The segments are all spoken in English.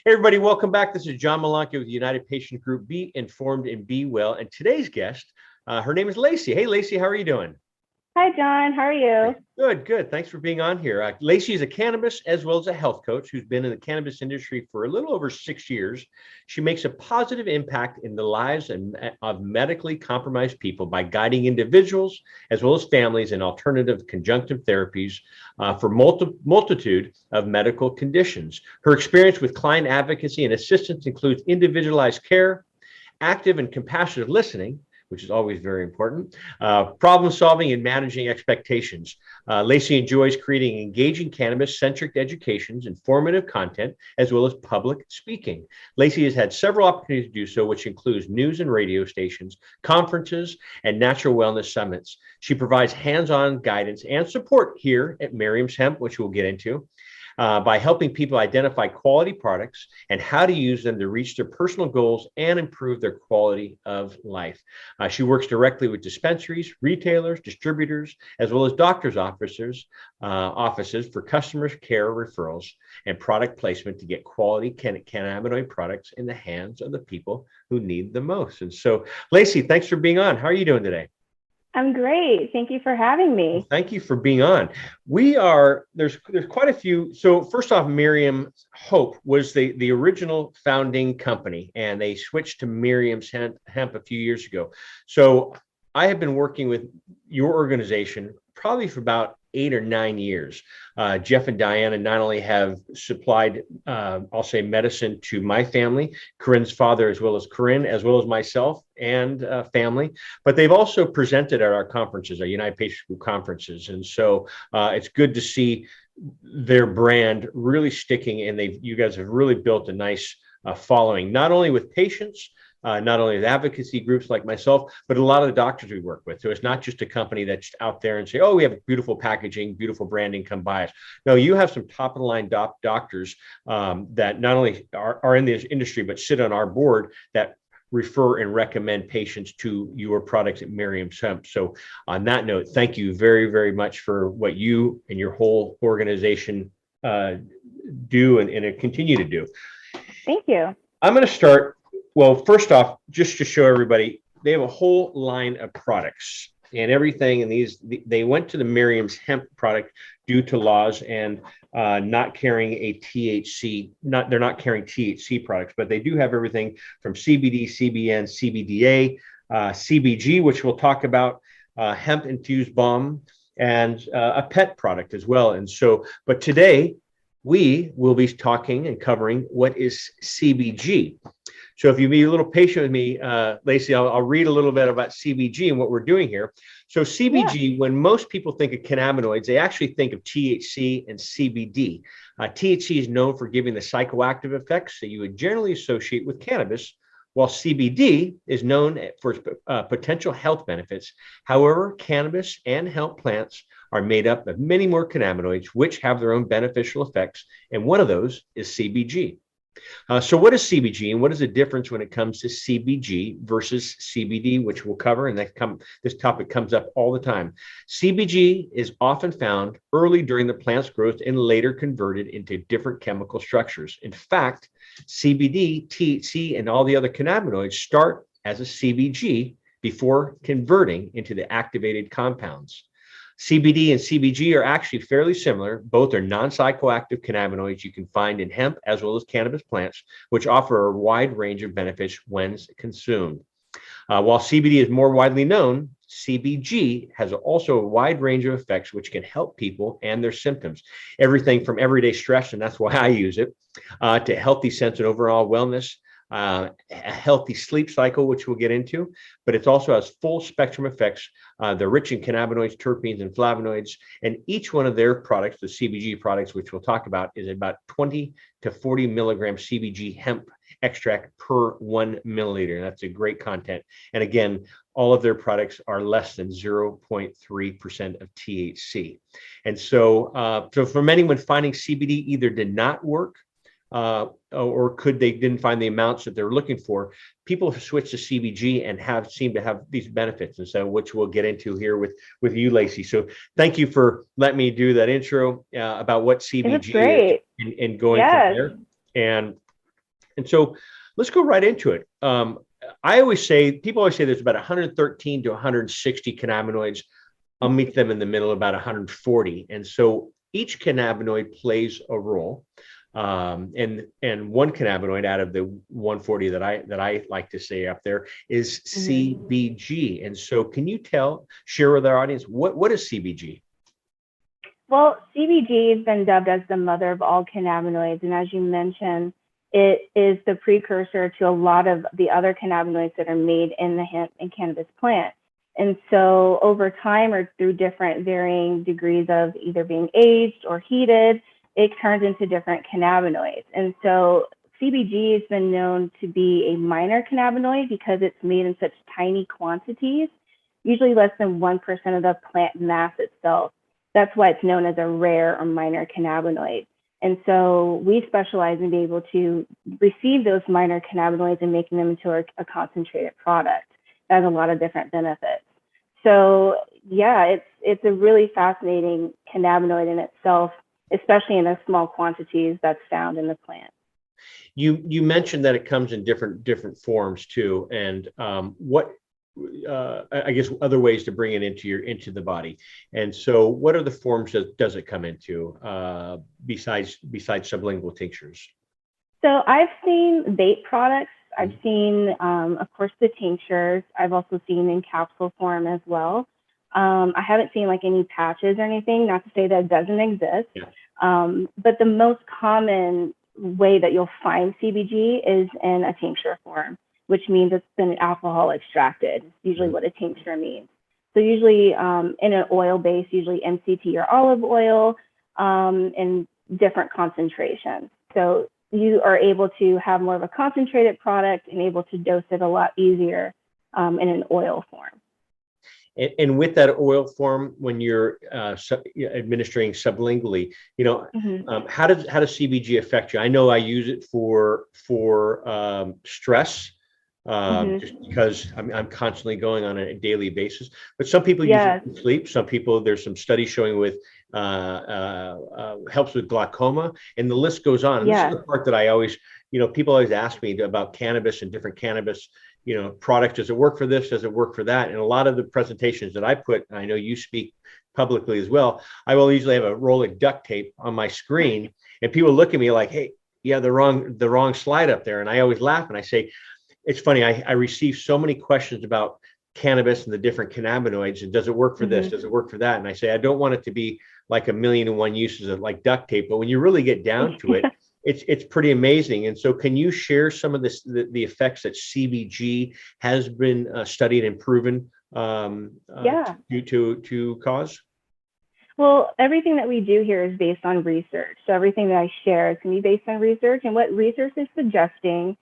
Hey everybody, welcome back. This is John Malanke with the United Patient Group. Be informed and be well. And today's guest, her name is Lacey. Hey Lacey, how are you doing? Hi, John. How are you? Good, good. Thanks for being on here. Lacey is a cannabis as well as a health coach who's been in the cannabis industry for a little over 6 years. She makes a positive impact in the lives of medically compromised people by guiding individuals as well as families in alternative conjunctive therapies for multitude of medical conditions. Her experience with client advocacy and assistance includes individualized care, active and compassionate listening, which is always very important, problem solving and managing expectations. Lacey enjoys creating engaging cannabis-centric educations, informative content, as well as public speaking. Lacey has had several opportunities to do so, which includes news and radio stations, conferences, and natural wellness summits. She provides hands-on guidance and support here at Miriam's Hemp, which we'll get into. By helping people identify quality products and how to use them to reach their personal goals and improve their quality of life. She works directly with dispensaries, retailers, distributors, as well as doctors' offices for customers' care referrals and product placement to get quality cannabinoid products in the hands of the people who need the most. And so, Lacey, thanks for being on. How are you doing today? I'm great. Thank you for having me. Well, thank you for being on. There's quite a few. So first off, Miriam Hope was the original founding company, and they switched to Miriam's Hemp a few years ago. So I have been working with your organization probably for about 8 or 9 years. Jeff and Diana not only have supplied, I'll say, medicine to my family, Corinne's father, as well as myself and family, but they've also presented at our conferences, our United Patient Group conferences. And so it's good to see their brand really sticking, and you guys have really built a nice following, not only with patients, not only with advocacy groups like myself, but a lot of the doctors we work with. So it's not just a company that's out there and say, oh, we have beautiful packaging, beautiful branding, come buy us. No, you have some top of the line doctors that not only are in this industry, but sit on our board that refer and recommend patients to your products at Miriam's Hemp. So on that note, thank you very, very much for what you and your whole organization do and continue to do. Thank you. I'm going to start. Well, first off, just to show everybody, they have a whole line of products and everything. And they went to the Miriam's Hemp product due to laws and not carrying a THC. They're not carrying THC products, but they do have everything from CBD, CBN, CBDA, CBG, which we'll talk about, hemp infused balm, and a pet product as well. And so, but today we will be talking and covering what is CBG. So if you be a little patient with me, Lacey, I'll read a little bit about CBG and what we're doing here. So CBG, when most people think of cannabinoids, they actually think of THC and CBD. THC is known for giving the psychoactive effects that you would generally associate with cannabis, while CBD is known for its potential health benefits. However, cannabis and hemp plants are made up of many more cannabinoids, which have their own beneficial effects, and one of those is CBG. So what is CBG and what is the difference when it comes to CBG versus CBD, which we'll cover, and this topic comes up all the time. CBG is often found early during the plant's growth and later converted into different chemical structures. In fact, CBD, THC, and all the other cannabinoids start as a CBG before converting into the activated compounds. CBD and CBG are actually fairly similar. Both are non-psychoactive cannabinoids you can find in hemp as well as cannabis plants, which offer a wide range of benefits when consumed. While CBD is more widely known, CBG has also a wide range of effects which can help people and their symptoms. Everything from everyday stress, and that's why I use it, to healthy sense and overall wellness, a healthy sleep cycle, which we'll get into, but it also has full spectrum effects. They're rich in cannabinoids, terpenes, and flavonoids, and each one of their products, the CBG products, which we'll talk about, is about 20 to 40 milligram CBG hemp extract per 1 milliliter. That's a great content. And again, all of their products are less than 0.3% of THC. And so for many, when finding CBD either did not work, or they didn't find the amounts that they're looking for, people have switched to CBG and seem to have these benefits, and so which we'll get into here with you, Lacey. So thank you for letting me do that intro about what CBG is and going from there. And And so let's go right into it. People always say there's about 113 to 160 cannabinoids. I'll meet them in the middle, about 140. And so each cannabinoid plays a role. And one cannabinoid out of the 140 that I like to say up there is CBG. And so can you share with our audience, what is CBG? Well, CBG has been dubbed as the mother of all cannabinoids. And as you mentioned, it is the precursor to a lot of the other cannabinoids that are made in the hemp and cannabis plant. And so over time, or through different varying degrees of either being aged or heated, it turns into different cannabinoids. And so CBG has been known to be a minor cannabinoid because it's made in such tiny quantities, usually less than 1% of the plant mass itself. That's why it's known as a rare or minor cannabinoid. And so we specialize in being able to receive those minor cannabinoids and making them into a concentrated product. That has a lot of different benefits. So yeah, it's a really fascinating cannabinoid in itself, especially in the small quantities that's found in the plant. You mentioned that it comes in different forms too, and I guess other ways to bring it into the body. And so, what are the forms that does it come into besides sublingual tinctures? So I've seen vape products. I've seen, of course, the tinctures. I've also seen in capsule form as well. I haven't seen like any patches or anything, not to say that it doesn't exist. Yeah. But the most common way that you'll find CBG is in a tincture form, which means it's been alcohol extracted. It's usually what a tincture means. So usually in an oil base, usually MCT or olive oil, in different concentrations. So you are able to have more of a concentrated product and able to dose it a lot easier in an oil form. And with that oil form, when you're administering sublingually, how does CBG affect you? I know I use it for stress, just because I'm constantly going on a daily basis. But some people use it for sleep. Some people, there's some studies showing with helps with glaucoma, and the list goes on. And this is the part that I always, people always ask me about cannabis and different cannabis products. Does it work for this? Does it work for that? And a lot of the presentations that I put, and I know you speak publicly as well, I will usually have a roll of duct tape on my screen, and people look at me like, hey, the wrong slide up there. And I always laugh and I say, it's funny, I receive so many questions about cannabis and the different cannabinoids, and does it work for this? Does it work for that? And I say, I don't want it to be like 1,000,001 uses of like duct tape, but when you really get down to it, it's pretty amazing. And so can you share some of the effects that CBG has been studied and proven to cause? Well, everything that we do here is based on research. So everything that I share is going to be based on research. And what research is suggesting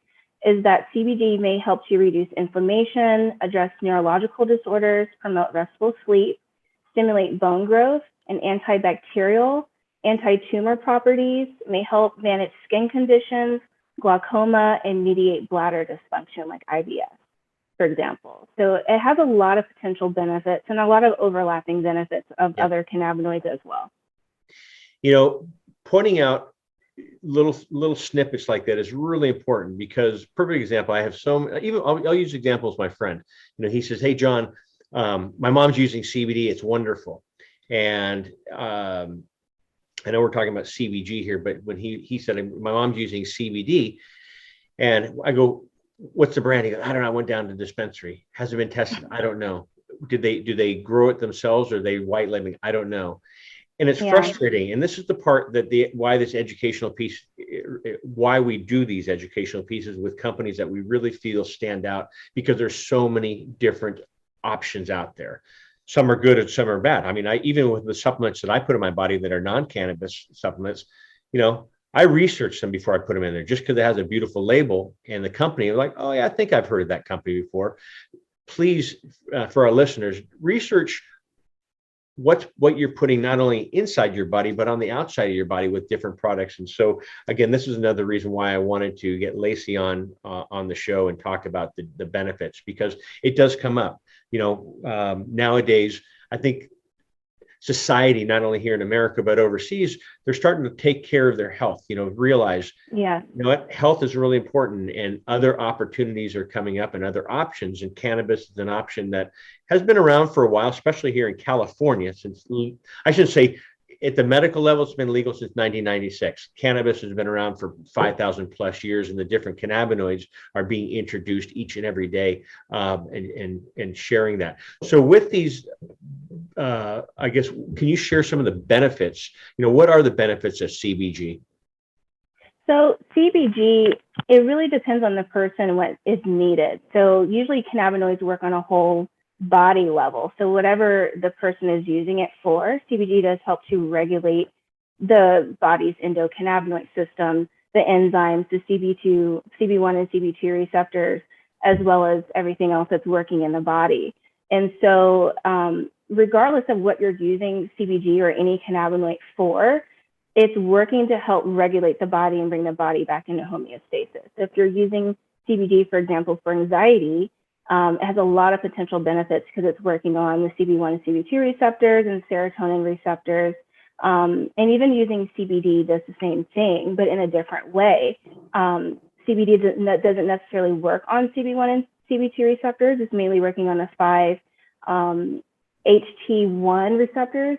is that CBD may help to reduce inflammation, address neurological disorders, promote restful sleep, stimulate bone growth, and antibacterial, anti-tumor properties, may help manage skin conditions, glaucoma, and mediate bladder dysfunction like IBS, for example. So it has a lot of potential benefits and a lot of overlapping benefits of other cannabinoids as well. Pointing out little snippets like that is really important, because perfect example, I have I'll use examples. My friend, he says, hey, John, my mom's using CBD. It's wonderful. And I know we're talking about CBG here, but when he said my mom's using CBD, and I go, what's the brand? He goes, I don't know. I went down to the dispensary. Hasn't been tested. I don't know. Do they grow it themselves, or are they white labeling? I don't know. And it's frustrating. And this is the part that why this educational piece, why we do these educational pieces with companies that we really feel stand out, because there's so many different options out there. Some are good and some are bad. I mean, even with the supplements that I put in my body that are non-cannabis supplements, I researched them before I put them in there, just because it has a beautiful label, and the company was like, oh yeah, I think I've heard of that company before. Please, for our listeners, research what you're putting not only inside your body, but on the outside of your body with different products. And so again, this is another reason why I wanted to get Lacey on the show and talk about the benefits, because it does come up. Nowadays, I think society, not only here in America, but overseas, they're starting to take care of their health, realize, Yeah. what, health is really important and other opportunities are coming up and other options. And cannabis is an option that has been around for a while, especially here in California, since, I should say, at the medical level, it's been legal since 1996. Cannabis has been around for 5,000 plus years, and the different cannabinoids are being introduced each and every day, and sharing that. So with these, I guess, can you share some of the benefits? What are the benefits of CBG? So CBG, it really depends on the person what is needed. So usually cannabinoids work on a whole body level. So whatever the person is using it for, CBG does help to regulate the body's endocannabinoid system, the enzymes, the CB1 and CB2 receptors, as well as everything else that's working in the body. And so regardless of what you're using CBG or any cannabinoid for, it's working to help regulate the body and bring the body back into homeostasis. So if you're using CBD, for example, for anxiety, it has a lot of potential benefits because it's working on the CB1 and CB2 receptors and serotonin receptors. And even using CBD does the same thing, but in a different way. CBD doesn't necessarily work on CB1 and CB2 receptors. It's mainly working on the 5 HT1 receptors.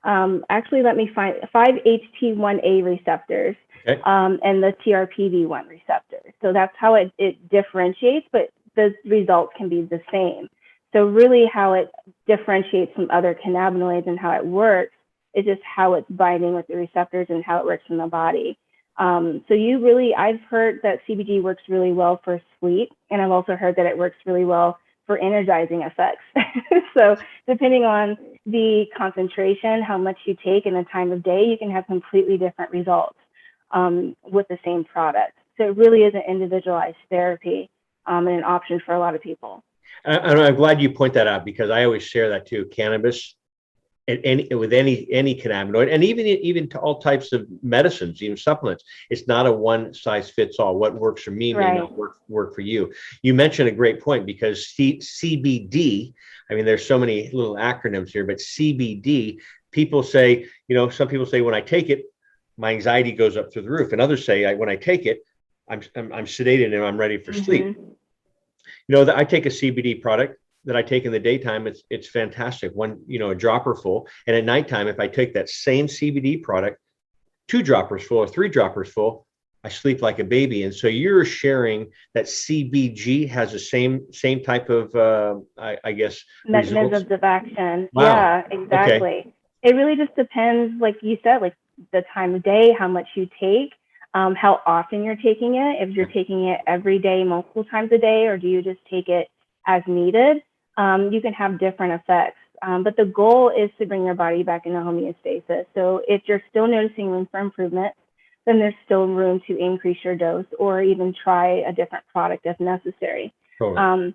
Actually, let me find 5 HT1A receptors, Okay. and the TRPV1 receptors. So that's how it differentiates, but the results can be the same. So really how it differentiates from other cannabinoids and how it works is just how it's binding with the receptors and how it works in the body. So I've heard that CBD works really well for sleep, and I've also heard that it works really well for energizing effects. So depending on the concentration, how much you take, and the time of day, you can have completely different results with the same product. So it really is an individualized therapy and an option for a lot of people. And I'm glad you point that out, because I always share that too. Cannabis, and with any cannabinoid, and even to all types of medicines, even supplements, it's not a one size fits all. What works for me may not work for you. You mentioned a great point, because CBD, I mean, there's so many little acronyms here, but CBD, people say, some people say when I take it, my anxiety goes up through the roof, and others say when I take it, I'm sedated and I'm ready for sleep. That I take a CBD product that I take in the daytime, it's fantastic. One, a dropper full. And at nighttime, if I take that same CBD product, 2 droppers full or 3 droppers full, I sleep like a baby. And so you're sharing that CBG has the same type of, I guess, mechanisms of action. Wow. Yeah, exactly. Okay. It really just depends, like you said, like the time of day, how much you take, how often you're taking it. If you're taking it every day, multiple times a day, or do you just take it as needed? You can have different effects. But the goal is to bring your body back into homeostasis. So if you're still noticing room for improvement, then there's still room to increase your dose or even try a different product if necessary. Totally.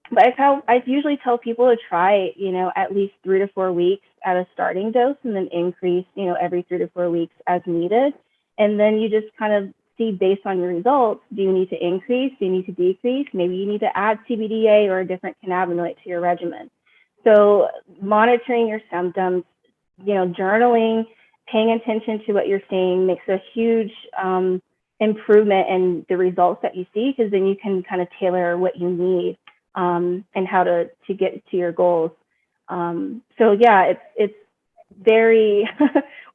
But I usually tell people to try, at least 3 to 4 weeks at a starting dose, and then increase, every 3 to 4 weeks as needed. And then you just kind of see based on your results, do you need to increase? Do you need to decrease? Maybe you need to add CBDA or a different cannabinoid to your regimen. So monitoring your symptoms, journaling, paying attention to what you're seeing makes a huge improvement in the results that you see, because then you can kind of tailor what you need and how to get to your goals. So yeah, it's very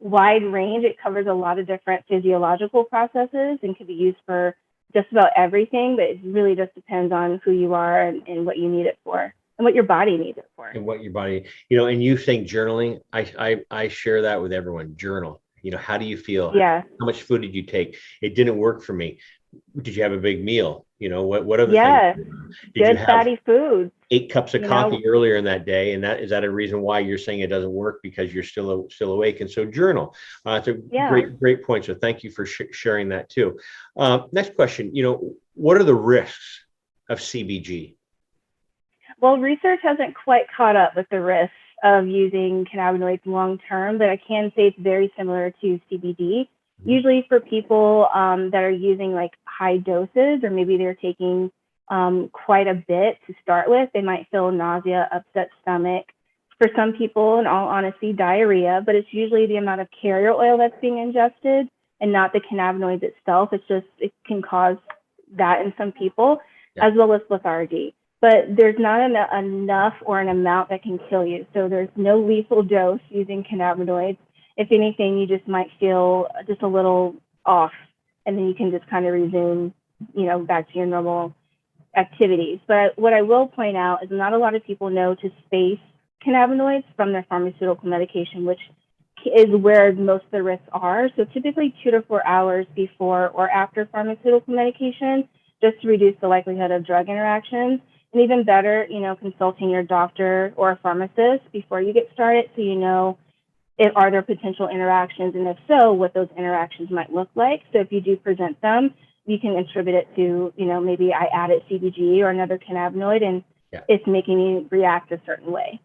wide range. It covers a lot of different physiological processes and can be used for just about everything, but it really just depends on who you are and what you need it for and what your body needs it for. And what your body, and you saying journaling, I share that with everyone. Journal. How do you feel? Yeah. How much food did you take? It didn't work for me. Did you have a big meal? What other things? Did you have fatty food? 8 cups of coffee earlier in that day? And is that a reason why you're saying it doesn't work, because you're still awake? And so journal. It's a great point. So thank you for sharing that too. Next question. What are the risks of CBG? Well, research hasn't quite caught up with the risks of using cannabinoids long term, but I can say it's very similar to CBD. Usually for people that are using like high doses, or maybe they're taking quite a bit to start with, they might feel nausea, upset stomach, For some people, in all honesty, diarrhea, but it's usually the amount of carrier oil that's being ingested and not the cannabinoids itself. It's just, it can cause that in some people, as well as lethargy. But there's not enough or an amount that can kill you. So there's no lethal dose using cannabinoids. If anything, you just might feel just a little off, and then you can just kind of resume, back to your normal activities. But what I will point out is not a lot of people know to space cannabinoids from their pharmaceutical medication, which is where most of the risks are. So typically 2 to 4 hours before or after pharmaceutical medication, just to reduce the likelihood of drug interactions. And even better, consulting your doctor or a pharmacist before you get started, so are there potential interactions, and if so, what those interactions might look like. So if you do present them, you can attribute it to, maybe I added CBG or another cannabinoid, and it's making me react a certain way.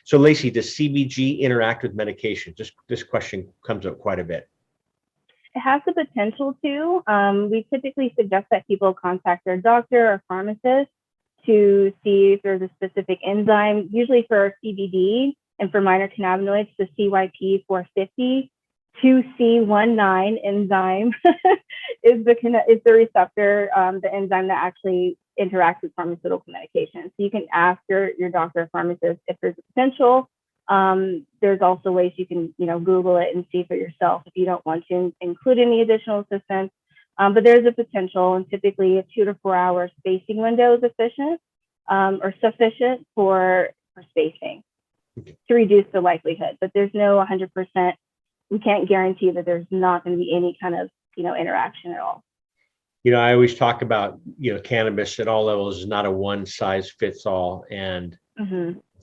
So Lacey, does CBG interact with medication? This question comes up quite a bit. It has the potential to. We typically suggest that people contact their doctor or pharmacist to see if there's a specific enzyme. Usually for CBD and for minor cannabinoids, the CYP450 2C19 enzyme is the receptor, the enzyme that actually interacts with pharmaceutical medication. So you can ask your doctor or pharmacist if there's a potential. There's also ways you can Google it and see for yourself if you don't want to include any additional assistance. But there's a potential, and typically a 2 to 4 hour spacing window is efficient or sufficient for spacing to reduce the likelihood. But there's no 100%. We can't guarantee that there's not going to be any kind of interaction at all. I always talk about cannabis at all levels is not a one size fits all, and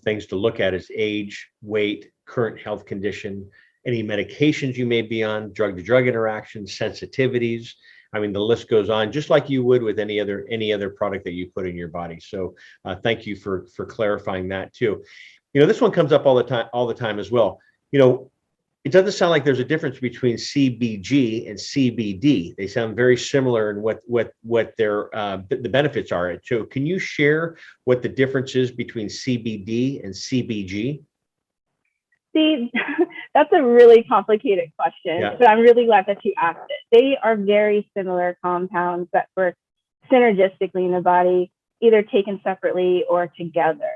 things to look at is age, weight, current health condition, any medications you may be on, drug to drug interactions, sensitivities. I mean, the list goes on, just like you would with any other product that you put in your body. So thank you for clarifying that too. This one comes up all the time as well. It doesn't sound like there's a difference between CBG and CBD. They sound very similar in what their the benefits are. So can you share what the difference is between CBD and CBG? See, that's a really complicated question, but I'm really glad that you asked it. They are very similar compounds that work synergistically in the body, either taken separately or together.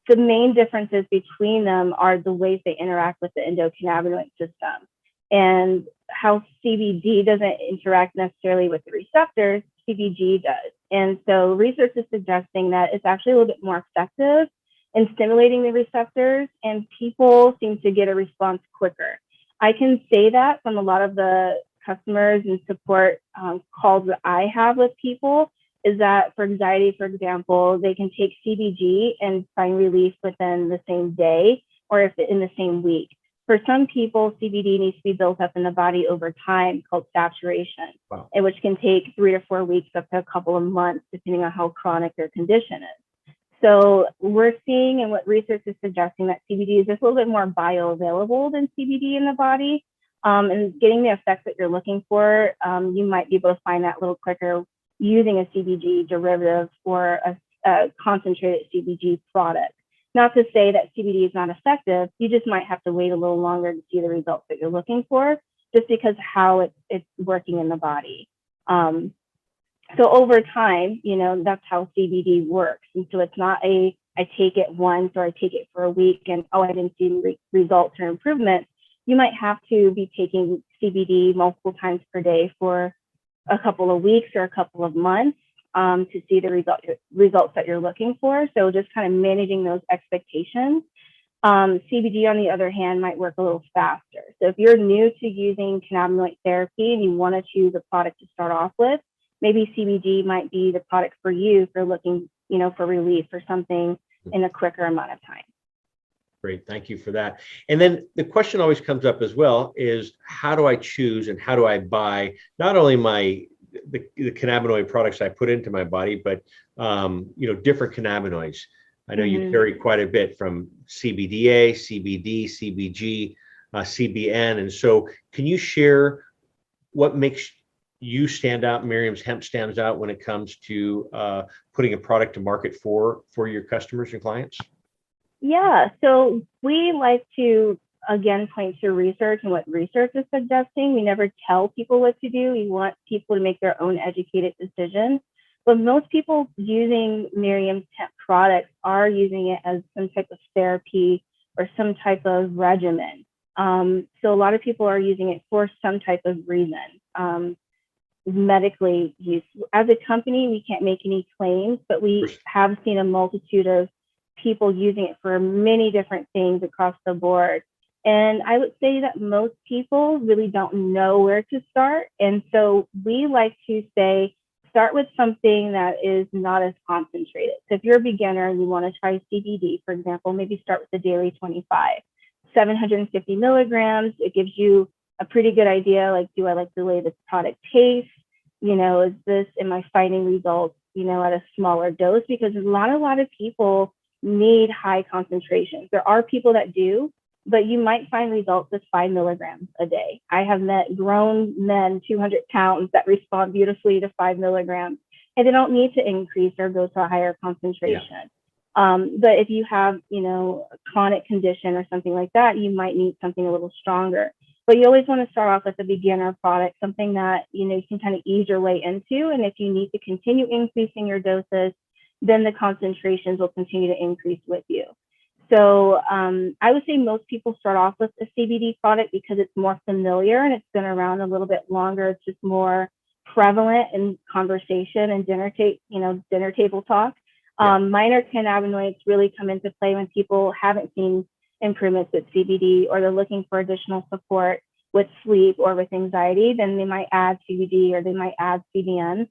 The main differences between them are the ways they interact with the endocannabinoid system, and how CBD doesn't interact necessarily with the receptors, CBG does. And so research is suggesting that it's actually a little bit more effective in stimulating the receptors, and people seem to get a response quicker. I can say that from a lot of the customers and support calls that I have with people, is that for anxiety, for example, they can take CBG and find relief within the same day or if in the same week. For some people, CBD needs to be built up in the body over time, called saturation, and which can take 3 to 4 weeks up to a couple of months, depending on how chronic their condition is. So we're seeing, and what research is suggesting, that CBD is just a little bit more bioavailable than CBD in the body, and getting the effects that you're looking for, you might be able to find that a little quicker using a CBG derivative or a concentrated CBG product. Not to say that CBD is not effective, you just might have to wait a little longer to see the results that you're looking for, just because how it's working in the body. So over time, that's how CBD works. And so it's not I take it once or I take it for a week and, I didn't see results or improvements. You might have to be taking CBD multiple times per day for a couple of weeks or a couple of months to see the results that you're looking for. So just kind of managing those expectations. CBD, on the other hand, might work a little faster. So if you're new to using cannabinoid therapy and you want to choose a product to start off with, maybe CBD might be the product for you for looking, for relief or something in a quicker amount of time. Great, thank you for that. And then the question always comes up as well is, how do I choose and how do I buy not only the cannabinoid products I put into my body, but different cannabinoids. I know you carry quite a bit from CBDA, CBD, CBG, CBN, and so can you share what makes you stand out, Miriam's Hemp stands out when it comes to putting a product to market for your customers and clients? Yeah, so we like to again point to research and what research is suggesting. We never tell people what to do. We want people to make their own educated decision. But most people using Miriam's hemp products are using it as some type of therapy or some type of regimen. So a lot of people are using it for some type of reason. Medically use. As a company, we can't make any claims, but we have seen a multitude of people using it for many different things across the board. And I would say that most people really don't know where to start. And so we like to say, start with something that is not as concentrated. So if you're a beginner and you want to try CBD, for example, maybe start with the daily 25, 750 milligrams. It gives you a pretty good idea, like, do I like the way this product tastes? Is this, am I finding results, at a smaller dose? Because a lot of people need high concentrations. There are people that do, but you might find results with 5 milligrams a day. I have met grown men, 200 pounds, that respond beautifully to 5 milligrams, and they don't need to increase or go to a higher concentration. Yeah. But if you have, a chronic condition or something like that, you might need something a little stronger. But you always want to start off with a beginner product, something that, you can kind of ease your way into. And if you need to continue increasing your doses, then the concentrations will continue to increase with you. So I would say most people start off with a CBD product because it's more familiar and it's been around a little bit longer. It's just more prevalent in conversation and dinner table talk. Yeah. Minor cannabinoids really come into play when people haven't seen improvements with CBD, or they're looking for additional support with sleep or with anxiety. Then they might add CBD, or they might add CBN.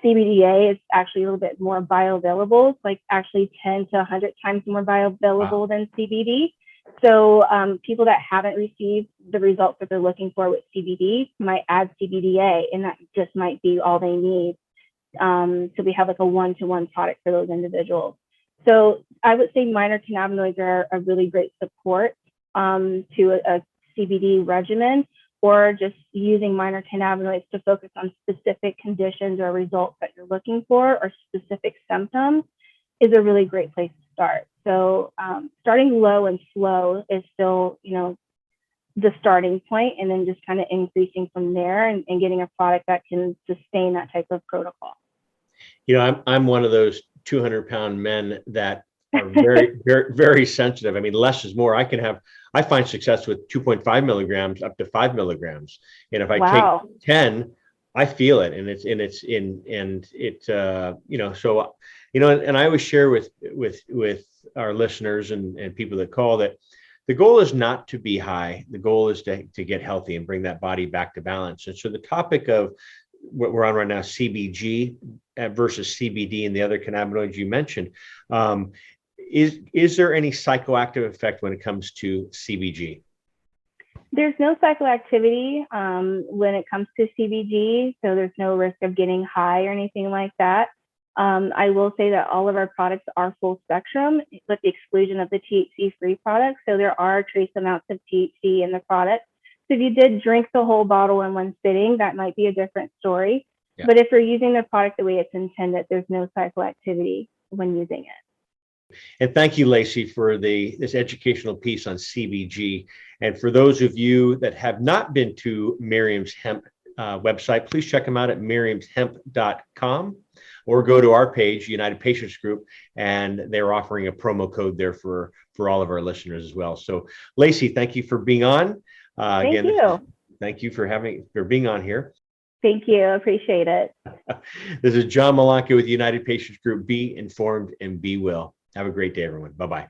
CBDA is actually a little bit more bioavailable. It's like actually 10 to 100 times more bioavailable than CBD. So people that haven't received the results that they're looking for with CBD might add CBDA, and that just might be all they need. So we have like a one-to-one product for those individuals. So I would say minor cannabinoids are a really great support to a CBD regimen, or just using minor cannabinoids to focus on specific conditions or results that you're looking for, or specific symptoms, is a really great place to start. So starting low and slow is still, the starting point, and then just kind of increasing from there and getting a product that can sustain that type of protocol. I'm one of those 200-pound men that are very, very, very sensitive. I mean, less is more. I find success with 2.5 milligrams up to 5 milligrams. And if I take 10, I feel it. And I always share with our listeners and people that call that the goal is not to be high. The goal is to get healthy and bring that body back to balance. And so the topic of what we're on right now, CBG versus CBD and the other cannabinoids you mentioned, is there any psychoactive effect when it comes to CBG? There's no psychoactivity when it comes to CBG, so there's no risk of getting high or anything like that. I will say that all of our products are full spectrum, with the exclusion of the THC-free products. So there are trace amounts of THC in the product. So if you did drink the whole bottle in one sitting, that might be a different story. Yeah. But if you're using the product the way it's intended, there's no psychoactivity when using it. And thank you, Lacey, for this educational piece on CBG. And for those of you that have not been to Miriam's Hemp website, please check them out at miriamshemp.com, or go to our page, United Patients Group, and they're offering a promo code there for all of our listeners as well. So, Lacey, thank you for being on. Thank you. Thank you for being on here. Thank you. I appreciate it. This is John Malanka with United Patients Group. Be informed and be well. Have a great day, everyone. Bye-bye.